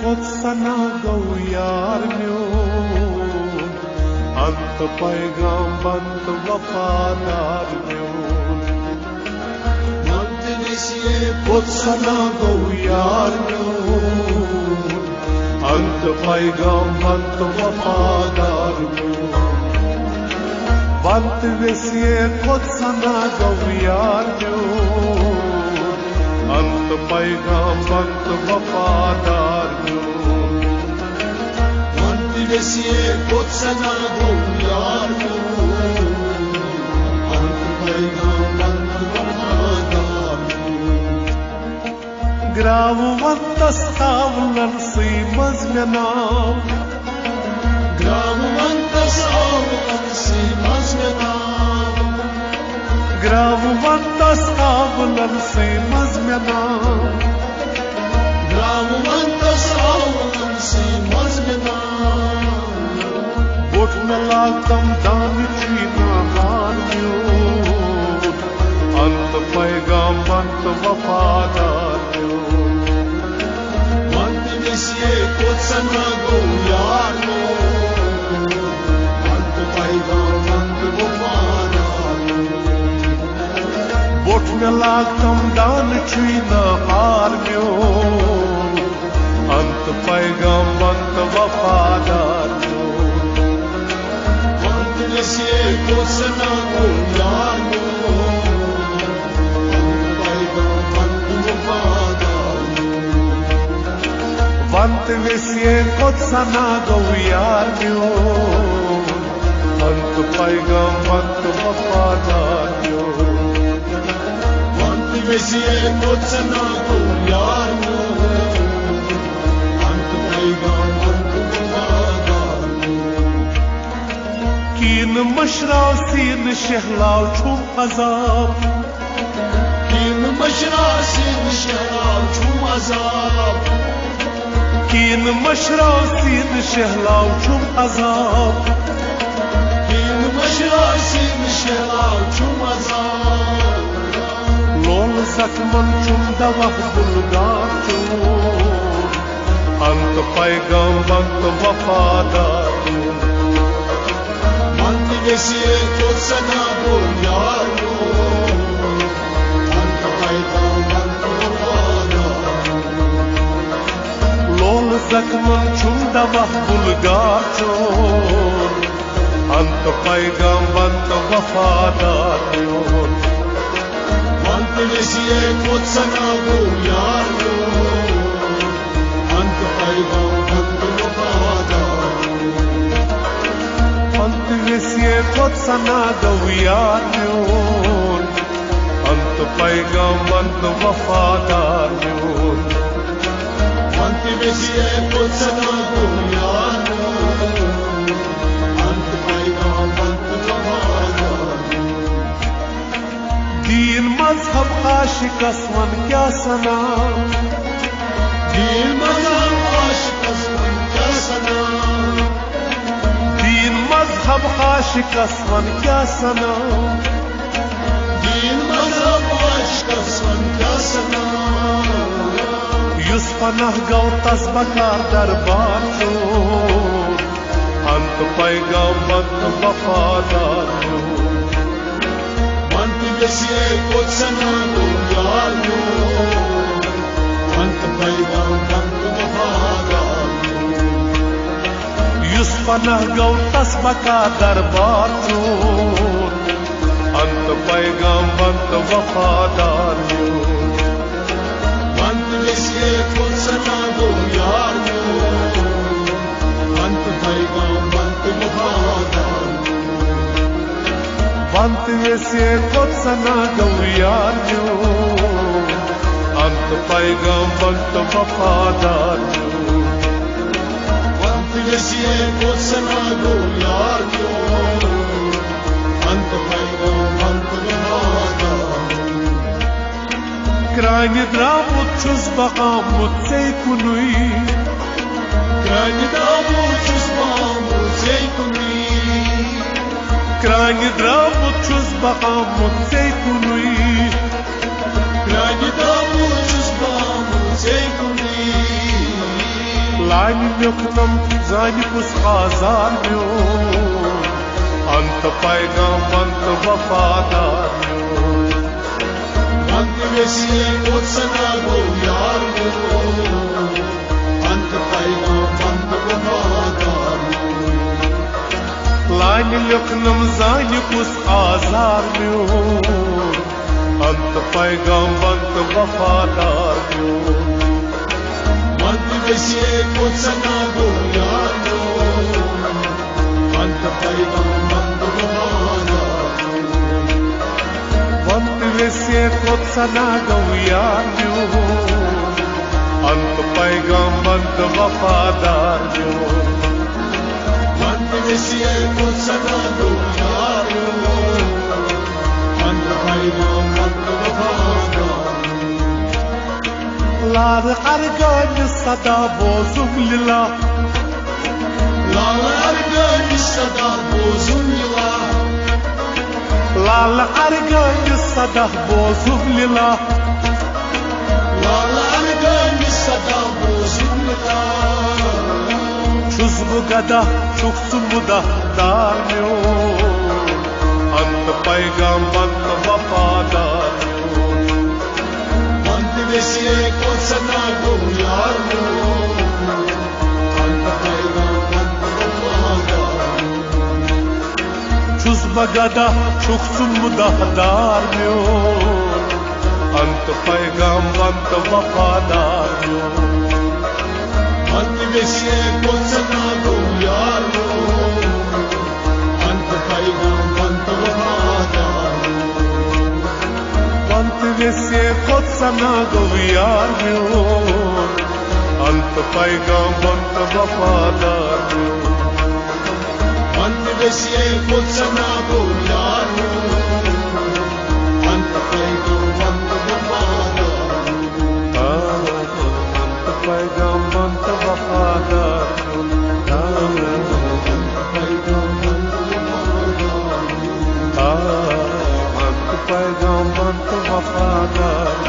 खुद सना गौ यार म्यून अंत पैगाम बंद वफादार म्यून खुद सना गौ यार म्यून अंत पैगाम बंद वफादार म्यून बंत वेसिए खुद सना गौ यार म्यून अंत पैगाम बंत वफादार म्यून बंत वेसिए खुद सना गौ यार म्यून अंत पैगाम बंत वफादार म्यून ग्राववंतस आवलन सी मजमेनाव ग्राववंतस आवलन सी मजमेनाव ग्राववंतस आवलन सी मजमेनाव ग्राववंतस आवलन सी मजमेनाव बुठ में लागतम दान चीना हार म्यून अंत पैगाम बंत वफादार म्यून बंत वेसिए खुद सना गौ यार म्यून अंत पैगाम बंत वफादार बुठ में लागतम दान चीना हार म्यून अंत पैगाम बंत वफादार म्यून बंत वेसिए खुद सना गौ यार म्यून अंत पैगाम बंत वफादार बंत वेसिए खुद सना गौ यार म्यून अंत पैगाम बंत वफादार म्यून बंत वेसिए खुद सना गौ यार म्यून अंत पैगाम बंत वफादार कीन मशराव सीन शहलाव छुम अजाब कीन मशराव सीन शहलाव छुम अजाब कीन मशराव सीन शहलाव छुम अजाब कीन मशराव सीन शहलाव छुम अजाब लोल जख्मन छुम दवा बुलगार चून अंत पैगाम बंत वफादार बंत वेसिए खुद सना गौ यार म्यून अंत पैगाम बंत वफादार लोल जख्मन छुम दवा बुलगार चून अंत पैगाम बंत वफादार म्यून बंत वेसिए खुद सना गौ यार म्यून अंत पैगाम बंत वफादार बंत वेसिए खुद सना गौ यार म्यून अंत पैगाम बंत वफादार म्यून बंत वेसिए खुद सना गौ यार म्यून अंत पैगाम बंत वफादार दीन मजहब आशिकस वन क्या सना दीन मजहब आशिकस वन क्या सना दीन मजहब आशिकस वन क्या सना दीन मजहब आशिकस वन क्या सना युस पनाह गौ तस बकार दरबार चोर अंत पैगाम बंत वफादार बंत वेसिए खुद सना गौ यार म्यून अंत पैगाम बंत वफादार युस पनाह गौ तस बकार दरबार चोर अंत पैगाम बंत वफादार बंत वेसिए खुद सना गौ यार म्यून अंत पैगाम बंत वफादार बंत वेसिए खुद सना गौ यार म्यून अंत पैगाम बंत वफादार बंत वेसिए खुद सना गौ यार म्यून अंत पैगाम बंत वफादार क्रानि द्रामुत छुस बह आमुत से कुनुई क्रानि द्रामुत छुस बह आमुत से कुनुई क्रानि द्रामुत छुस बह आमुत से कुनुई क्रानि द्रामुत छुस बह आमुत से कुनुई लाइन लिखनम जान कुछ आजार म्योन अंत पैगाम अंत वफादार म्योन अंत वसीले को सना गो यार म्योन अंत पैगाम अंत वफादार लाइन लिखनम जान कुछ आजार म्योन अंत पैगाम अंत वफादार म्योन अंत वसीले को सना गो यार म्योन अंत पैगाम अंत वफादार अंत वैसे खुद सना गौयार म्योन अंत पैगाम अंत वफादार म्योन अंत वसीले को सना गो यार म्योन अंत पैगाम अंत वफादार लाल अरगन सदा बोजुम लिला लाल अरगन सदा बोजुम लिला लाल अरगन सदा बोजुम लिला लाल अरगन सदा बोजुम लिला छुज़ गदा शुक्स मुदा दार म्योन अंत पैगाम अंत वफादार वसीले को सना गो यार म्योन अंत पैगाम अंत वफादार छुज़ गदा शुक्स मुदा दार म्योन अंत पैगाम अंत वफादार म्योन अंत वसीले को सना गो यार म्योन अंत पैगाम अंत वफादार अंत वैसे खुद सना गौयार म्योन अंत पैगाम अंत वफादार म्योन अंत वसीले को सना गो यार म्योन अंत पैगाम अंत वफादार अंत पैगाम अंत वफादार अंत पैगाम अंत वफादार